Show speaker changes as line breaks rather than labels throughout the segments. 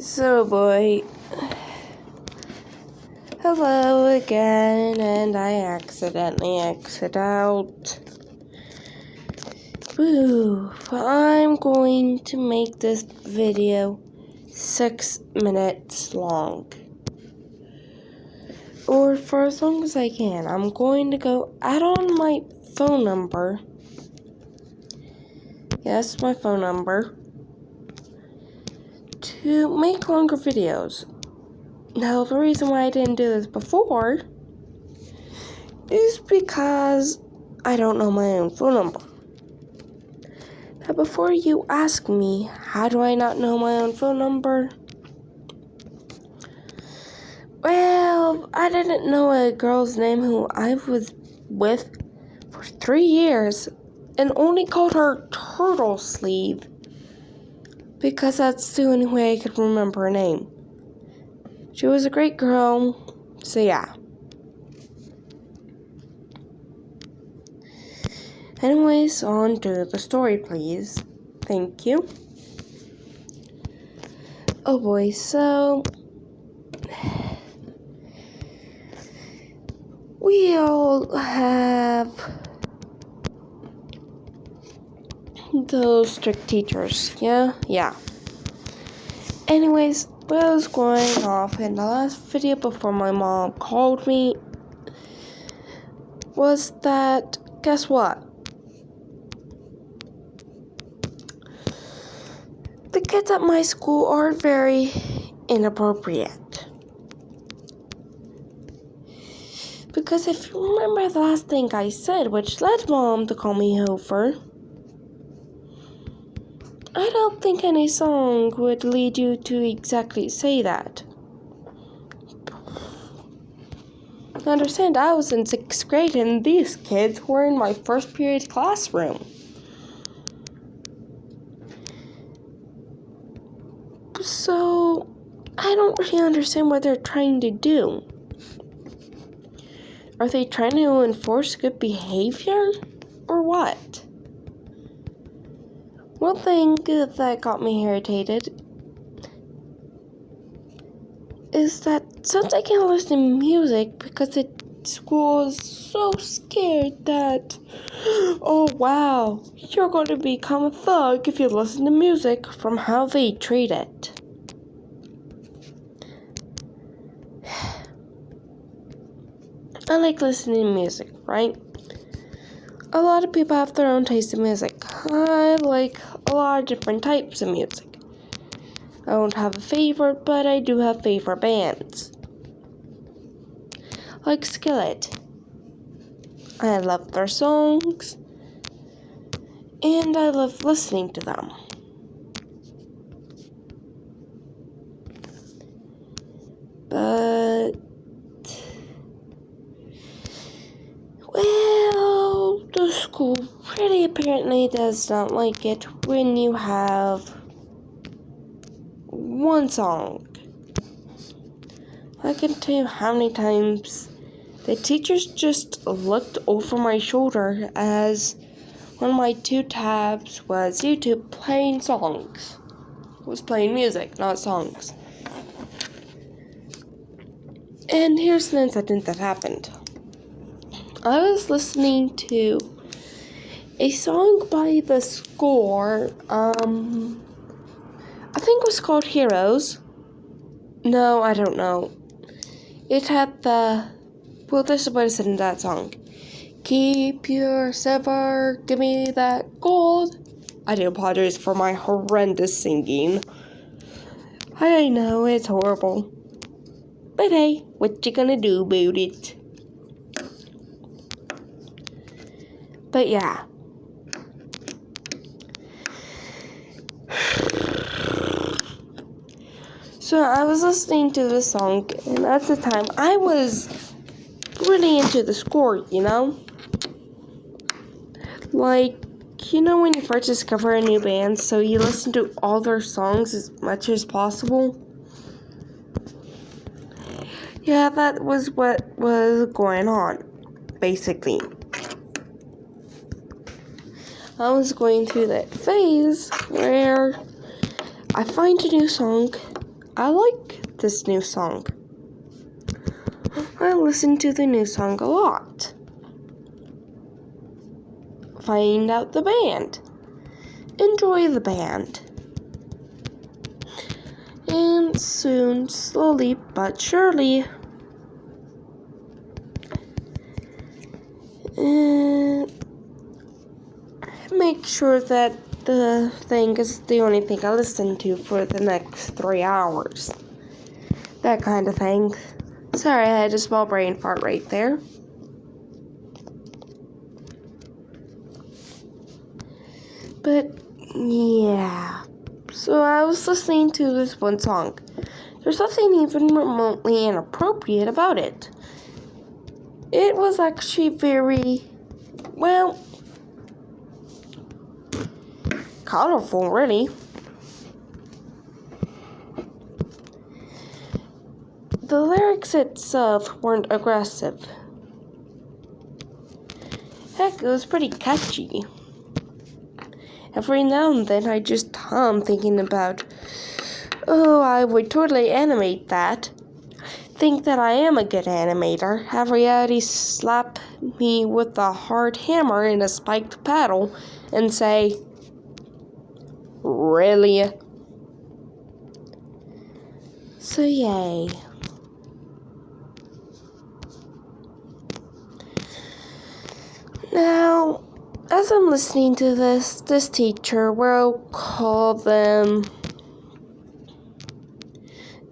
So boy, hello again, and I accidentally exit out. Woo, I'm going to make this video 6 minutes long. Or for as long as I can. I'm going to go add on my phone number. Yes, my phone number. To make longer videos. Now, the reason why I didn't do this before is because I don't know my own phone number. Now, before you ask me, how do I not know my own phone number? Well, I didn't know a girl's name who I was with for 3 years and only called her Turtle Sleeve because that's the only way I could remember her name. She was a great girl, so yeah. Anyways, on to the story, please. Thank you. Oh boy, so we all have those strict teachers, yeah? Anyways, what was going off in the last video before my mom called me was that, guess what? The kids at my school are very inappropriate. Because if you remember the last thing I said, which led Mom to call me over, I don't think any song would lead you to exactly say that. Understand, I was in 6th grade and these kids were in my first period classroom. So, I don't really understand what they're trying to do. Are they trying to enforce good behavior? Or what? One thing that got me irritated is that since I can't listen to music because the school is so scared that, oh wow, you're going to become a thug if you listen to music from how they treat it. I like listening to music, right? A lot of people have their own taste in music. I like a lot of different types of music. I don't have a favorite, but I do have favorite bands. Like Skillet. I love their songs, and I love listening to them. But, well, the school pretty apparently does not like it when you have one song. I can tell you how many times the teachers just looked over my shoulder as one of my 2 tabs was YouTube playing songs. It was playing music, not songs. And here's an incident that happened. I was listening to a song by The Score. I think it was called Heroes. No, I don't know. It had this is what it said in that song. Keep your silver, give me that gold. I do apologize for my horrendous singing. I know, it's horrible. But hey, what you gonna do about it? But yeah. So I was listening to this song, and at the time, I was really into The Score, you know? Like, you know when you first discover a new band, so you listen to all their songs as much as possible? Yeah, that was what was going on, basically. I was going through that phase where I find a new song, I like this new song. I listen to the new song a lot. Find out the band. Enjoy the band. And soon, slowly but surely, make sure that the thing is the only thing I listen to for the next 3 hours. That kind of thing. Sorry, I had a small brain fart right there. But, yeah. So I was listening to this one song. There's nothing even remotely inappropriate about it. It was actually very, colorful, really. The lyrics itself weren't aggressive. Heck, it was pretty catchy. Every now and then I just hum thinking about, I would totally animate that. Think that I am a good animator. Have reality slap me with a hard hammer and a spiked paddle and say, really? So yay. Now, as I'm listening to this teacher, we'll call them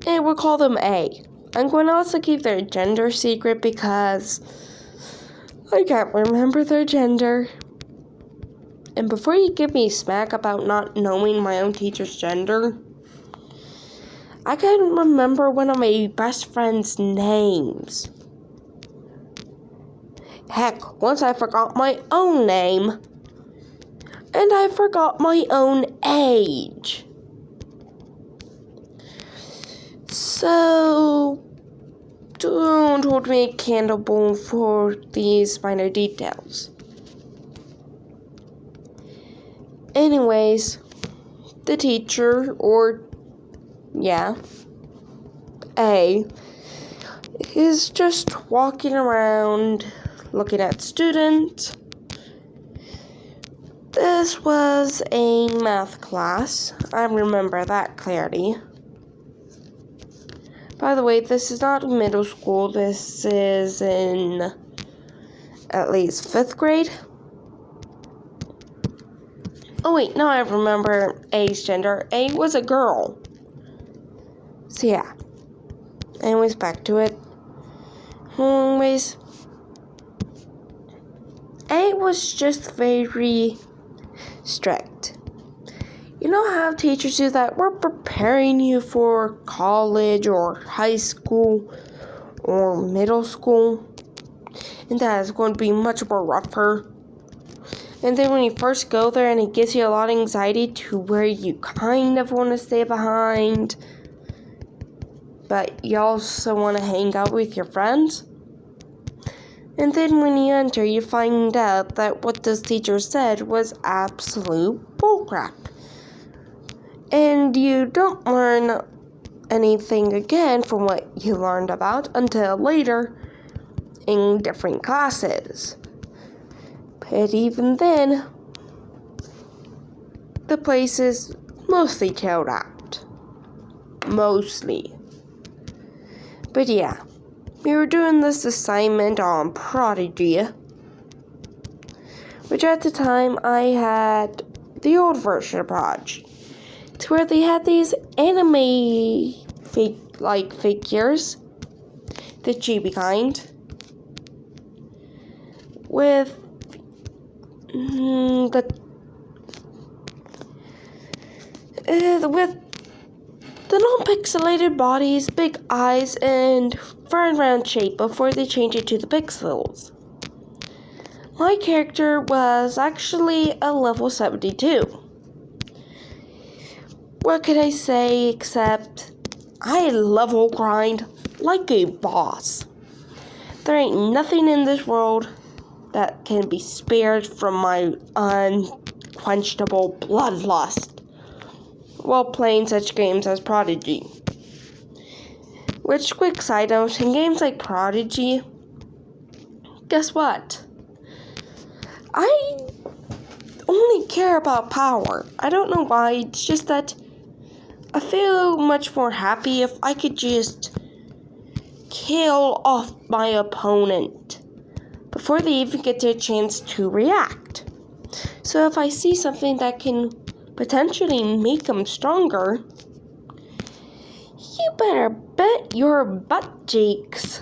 A. I'm going to also keep their gender secret because I can't remember their gender. And before you give me smack about not knowing my own teacher's gender, I can remember one of my best friend's names. Heck, once I forgot my own name, and I forgot my own age. So, don't hold me accountable for these minor details. Anyways, the teacher, A, is just walking around looking at students. This was a math class. I remember that clearly. By the way, this is not middle school. This is in at least 5th grade. Oh wait, now I remember A's gender. A was a girl. So yeah. Anyways, back to it. Anyways, A was just very strict. You know how teachers do that? We're preparing you for college or high school or middle school, and that is going to be much more rougher. And then when you first go there and it gives you a lot of anxiety to where you kind of want to stay behind, but you also want to hang out with your friends. And then when you enter, you find out that what this teacher said was absolute bullcrap. And you don't learn anything again from what you learned about until later in different classes. But even then, the place is mostly chilled out. Mostly. But yeah, we were doing this assignment on Prodigy, which at the time I had the old version of Prodigy. It's where they had these anime figures, the chibi kind, with the non-pixelated bodies, big eyes, and fur round shape before they change it to the pixels. My character was actually a level 72. What could I say except I level grind like a boss. There ain't nothing in this world that can be spared from my unquenchable bloodlust while playing such games as Prodigy. Which, quick side note, in games like Prodigy, guess what? I only care about power. I don't know why, it's just that I feel much more happy if I could just kill off my opponent before they even get a chance to react. So if I see something that can potentially make them stronger, you better bet your butt cheeks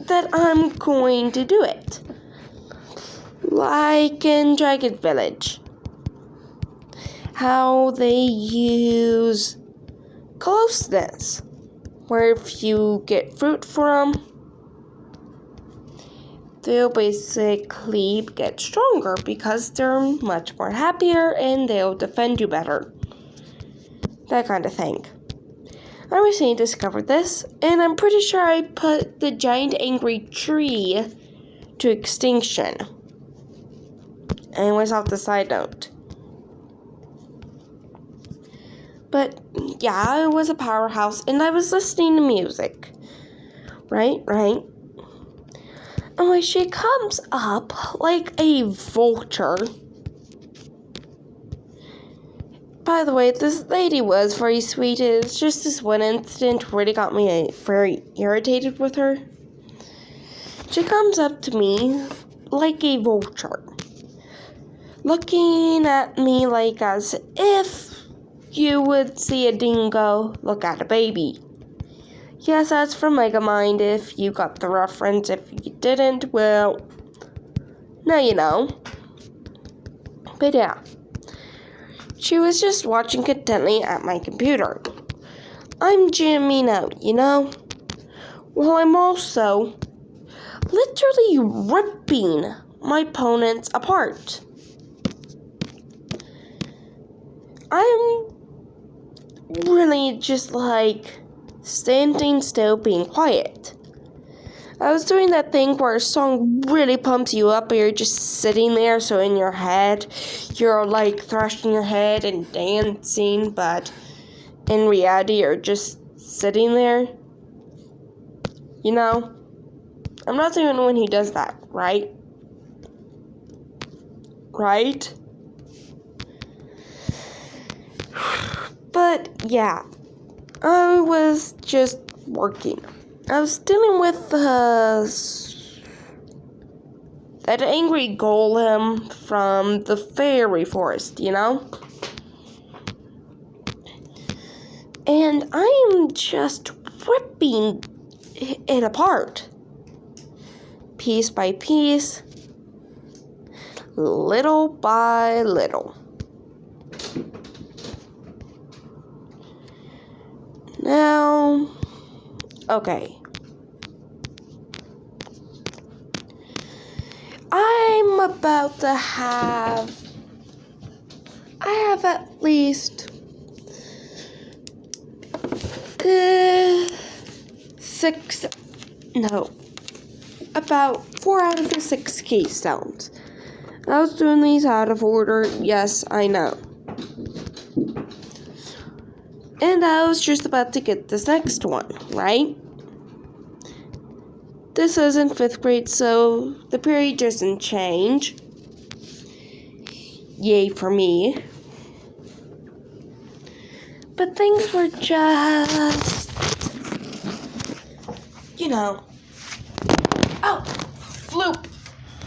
that I'm going to do it. Like in Dragon Village, how they use closeness, where if you get fruit from, they'll basically get stronger because they're much more happier and they'll defend you better. That kind of thing. I recently discovered this, and I'm pretty sure I put the giant angry tree to extinction. Anyways, off the side note. But yeah, I was a powerhouse and I was listening to music. Right? And when she comes up like a vulture. By the way, this lady was very sweet. It's just this one incident really got me very irritated with her. She comes up to me like a vulture, looking at me like as if you would see a dingo look at a baby. Yes, that's from Megamind if you got the reference. If you didn't, well, now you know. But yeah. She was just watching contentedly at my computer. I'm jamming out, you know? Well, I'm also literally ripping my opponents apart. I'm really just like standing still, being quiet. I was doing that thing where a song really pumps you up, but you're just sitting there, so in your head, you're like thrashing your head and dancing, but in reality, you're just sitting there. You know? I'm not the only one who does that, right? Right? But yeah, I was just working. I was dealing with that angry golem from the fairy forest, you know? And I am just ripping it apart. Piece by piece. Little by little. Now, okay. I have at least 4 out of the 6 keystones. I was doing these out of order, yes, I know. And I was just about to get this next one, right? This is in 5th grade, so the period doesn't change. Yay for me. But things were just, you know,